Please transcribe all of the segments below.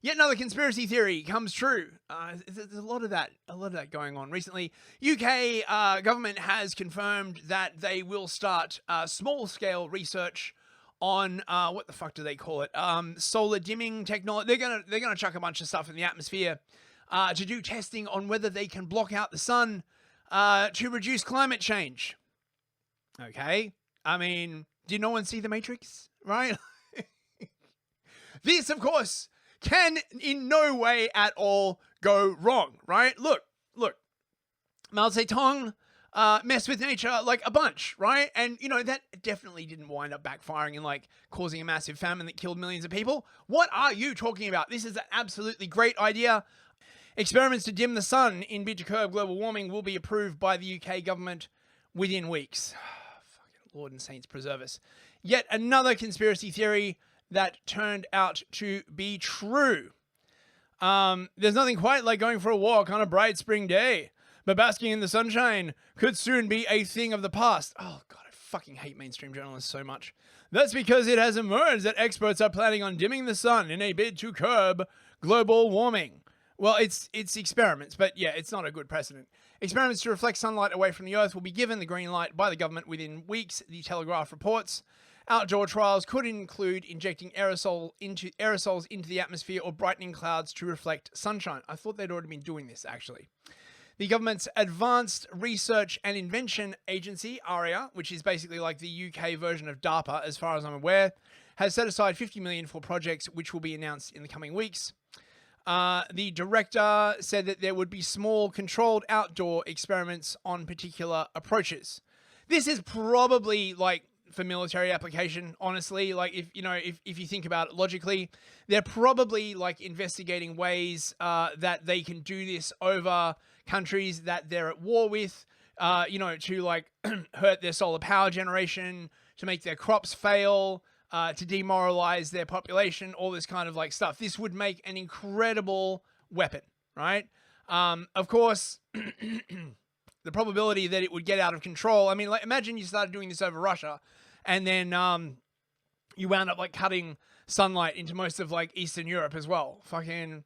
Yet another conspiracy theory comes true. There's a lot of that going on recently. UK government has confirmed that they will start small-scale research on what the fuck do they call it? Solar dimming technology. They're gonna chuck a bunch of stuff in the atmosphere to do testing on whether they can block out the sun to reduce climate change. Okay, I mean, did no one see The Matrix? Right? This, of course, can in no way at all go wrong, right? Look, Mao Zedong messed with nature like a bunch, right? And, you know, that definitely didn't wind up backfiring and like causing a massive famine that killed millions of people. What are you talking about? This is an absolutely great idea. Experiments to dim the sun in bid to curb global warming will be approved by the UK government within weeks. Fucking Lord and Saints preserve us. Yet another conspiracy theory that turned out to be true. There's nothing quite like going for a walk on a bright spring day, but basking in the sunshine could soon be a thing of the past. Oh God, I fucking hate mainstream journalists so much. That's because it has emerged that experts are planning on dimming the sun in a bid to curb global warming. Well, it's experiments, but yeah, it's not a good precedent. Experiments to reflect sunlight away from the Earth will be given the green light by the government within weeks, the Telegraph reports. Outdoor trials could include injecting aerosols into the atmosphere or brightening clouds to reflect sunshine. I thought they'd already been doing this, actually. The government's Advanced Research and Invention Agency, ARIA, which is basically like the UK version of DARPA, as far as I'm aware, has set aside $50 million for projects which will be announced in the coming weeks. The director said that there would be small, controlled outdoor experiments on particular approaches. This is probably like for military application, honestly. Like, if you think about it logically, they're probably like investigating ways that they can do this over countries that they're at war with, to like hurt their solar power generation, to make their crops fail, to demoralize their population, all this kind of like stuff. This would make an incredible weapon, right? Of course, the probability that it would get out of control. I mean, like, imagine you started doing this over Russia, and then you wound up like cutting sunlight into most of like Eastern Europe as well. Fucking.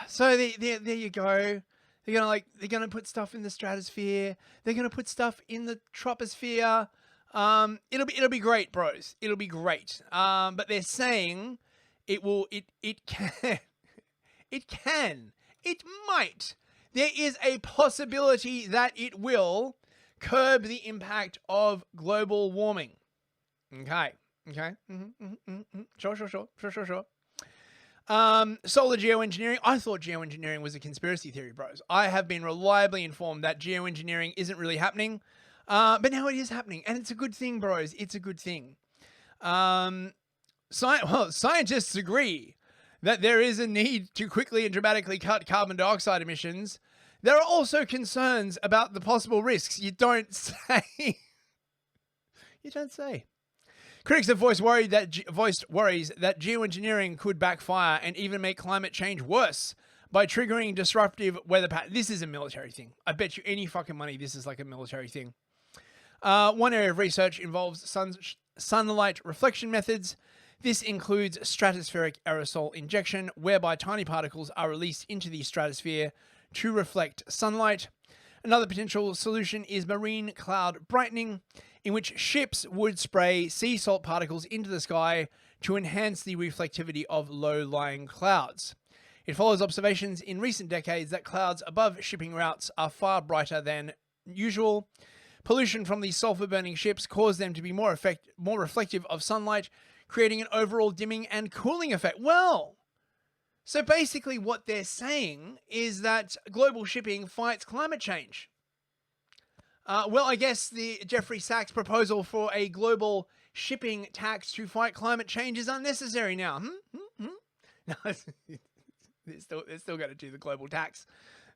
So there you go. They're gonna put stuff in the stratosphere. They're gonna put stuff in the troposphere. It'll be great, bros. It'll be great. But they're saying it can, it might. There is a possibility that it will curb the impact of global warming. Okay. Sure. Solar geoengineering. I thought geoengineering was a conspiracy theory, bros. I have been reliably informed that geoengineering isn't really happening. But now it is happening, and it's a good thing, bros. It's a good thing. Scientists agree that there is a need to quickly and dramatically cut carbon dioxide emissions. There are also concerns about the possible risks. You don't say. You don't say. Critics have voiced worries that geoengineering could backfire and even make climate change worse by triggering disruptive weather patterns. This is a military thing. I bet you any fucking money this is like a military thing. One area of research involves sunlight reflection methods. This includes stratospheric aerosol injection, whereby tiny particles are released into the stratosphere to reflect sunlight. Another potential solution is marine cloud brightening, in which ships would spray sea salt particles into the sky to enhance the reflectivity of low-lying clouds. It follows observations in recent decades that clouds above shipping routes are far brighter than usual. Pollution from these sulfur-burning ships cause them to be more reflective of sunlight, creating an overall dimming and cooling effect. Well, so basically what they're saying is that global shipping fights climate change. Well, I guess the Jeffrey Sachs proposal for a global shipping tax to fight climate change is unnecessary now. No, they're still going to do the global tax.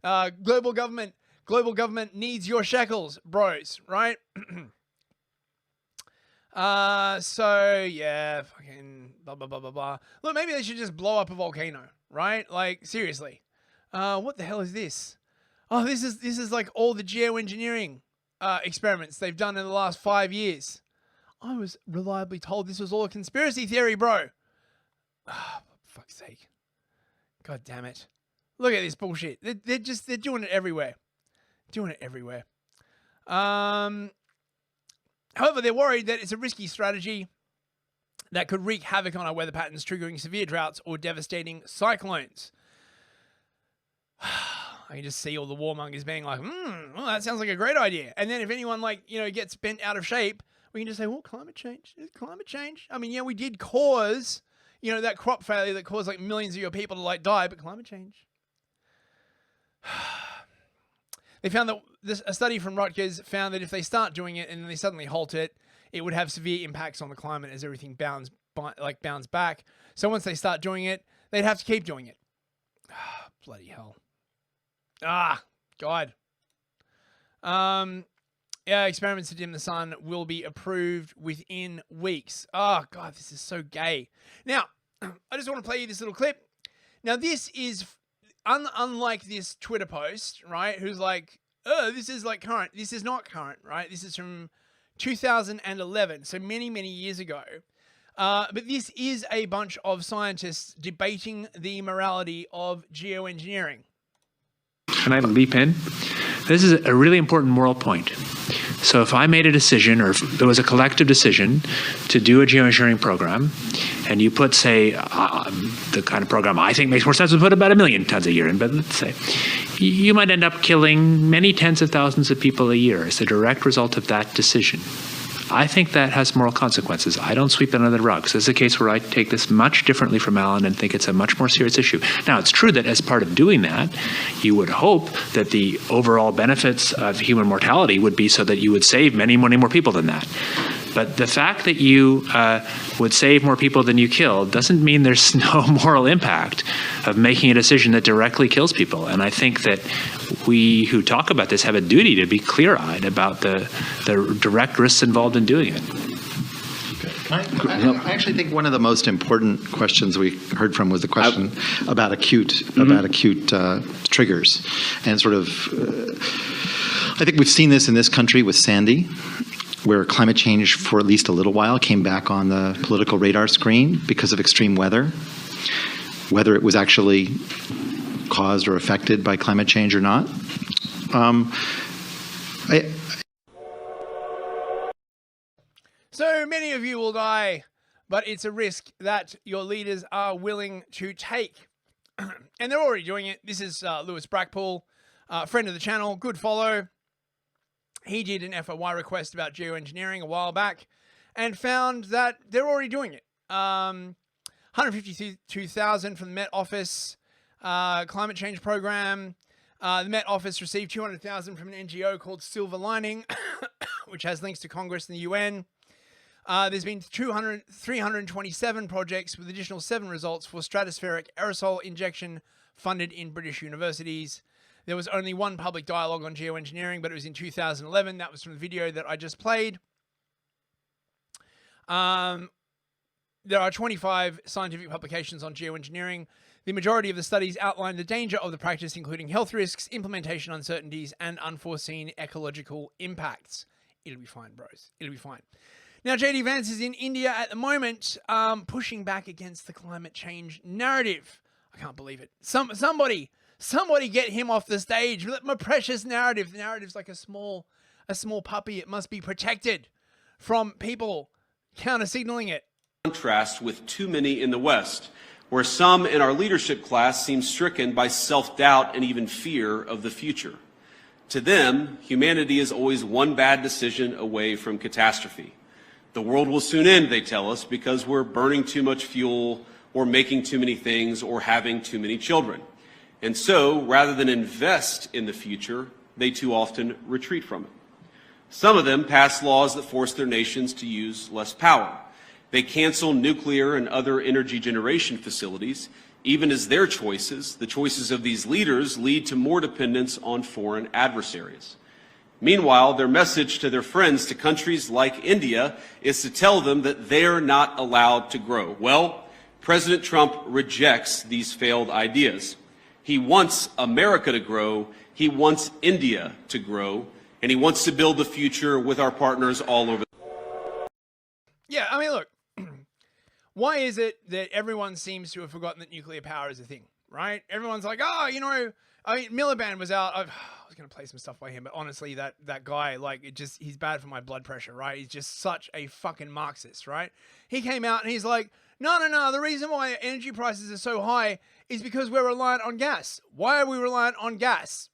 Global government needs your shekels, bros, right? So yeah, fucking blah blah blah blah blah. Look, maybe they should just blow up a volcano, right? Like, seriously. What the hell is this? Oh, this is like all the geoengineering experiments they've done in the last 5 years. I was reliably told this was all a conspiracy theory, bro. For fuck's sake. God damn it. Look at this bullshit. They're doing it everywhere. Doing it everywhere. However, they're worried that it's a risky strategy that could wreak havoc on our weather patterns, triggering severe droughts or devastating cyclones. I can just see all the warmongers being like, well, that sounds like a great idea. And then if anyone gets bent out of shape, we can just say, well, climate change. It's climate change. I mean, yeah, we did cause, that crop failure that caused like millions of your people to die, but climate change. They found that a study from Rutgers found that if they start doing it and then they suddenly halt it, it would have severe impacts on the climate as everything bounce back. So once they start doing it, they'd have to keep doing it. Bloody hell. God. Yeah, experiments to dim the sun will be approved within weeks. Oh, God, this is so gay. Now, I just want to play you this little clip. Now, this is unlike this Twitter post, right? Who's like, oh, this is like current. This is not current, right? This is from 2011, so many, many years ago. But this is a bunch of scientists debating the morality of geoengineering. Can I leap in? This is a really important moral point. So if I made a decision, or if there was a collective decision to do a geoengineering program, and you put, say, the kind of program I think makes more sense to put about 1 million tons a year in, but let's say, you might end up killing many tens of thousands of people a year as a direct result of that decision. I think that has moral consequences. I don't sweep it under the rug. So this is a case where I take this much differently from Alan and think it's a much more serious issue. Now, it's true that as part of doing that, you would hope that the overall benefits of human mortality would be so that you would save many, many more people than that. But the fact that you would save more people than you kill doesn't mean there's no moral impact of making a decision that directly kills people. And I think that we who talk about this have a duty to be clear-eyed about the direct risks involved in doing it. I actually think one of the most important questions we heard from was the question about acute triggers, and sort of. I think we've seen this in this country with Sandy, where climate change for at least a little while came back on the political radar screen because of extreme weather. Whether it was actually caused or affected by climate change or not. So many of you will die, but it's a risk that your leaders are willing to take. And they're already doing it. This is Lewis Brackpool, friend of the channel, good follow. He did an FOI request about geoengineering a while back and found that they're already doing it. 152,000 from the Met Office climate change program. The Met Office received 200,000 from an NGO called Silver Lining, which has links to Congress and the UN. There's been 327 projects with additional 7 results for stratospheric aerosol injection funded in British universities. There was only one public dialogue on geoengineering, but it was in 2011. That was from the video that I just played. There are 25 scientific publications on geoengineering. The majority of the studies outline the danger of the practice, including health risks, implementation uncertainties, and unforeseen ecological impacts. It'll be fine, bros. It'll be fine. Now, JD Vance is in India at the moment, pushing back against the climate change narrative. I can't believe it. Somebody get him off the stage. My precious narrative. The narrative's like a small puppy. It must be protected from people counter-signaling it. Contrast with too many in the West, where some in our leadership class seem stricken by self-doubt and even fear of the future. To them, humanity is always one bad decision away from catastrophe. The world will soon end, they tell us, because we're burning too much fuel, or making too many things, or having too many children. And so, rather than invest in the future, they too often retreat from it. Some of them pass laws that force their nations to use less power. They cancel nuclear and other energy generation facilities, even as their choices, the choices of these leaders, lead to more dependence on foreign adversaries. Meanwhile, their message to their friends, to countries like India, is to tell them that they're not allowed to grow. Well, President Trump rejects these failed ideas. He wants America to grow, he wants India to grow, and he wants to build the future with our partners all over. Yeah, I mean, look. Why is it that everyone seems to have forgotten that nuclear power is a thing? right? Everyone's like, oh, you know, I mean, Miliband was out. I was going to play some stuff by him, but honestly, that guy, like, he's bad for my blood pressure, right? He's just such a fucking Marxist, right? He came out and he's like, no, the reason why energy prices are so high is because we're reliant on gas. Why are we reliant on gas?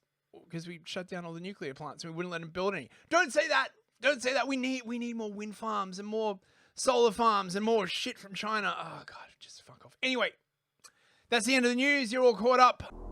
Because we shut down all the nuclear plants and we wouldn't let them build any. Don't say that. Don't say that. We need more wind farms and more solar farms and more shit from China. Oh, God, just fuck off. Anyway, that's the end of the news. You're all caught up.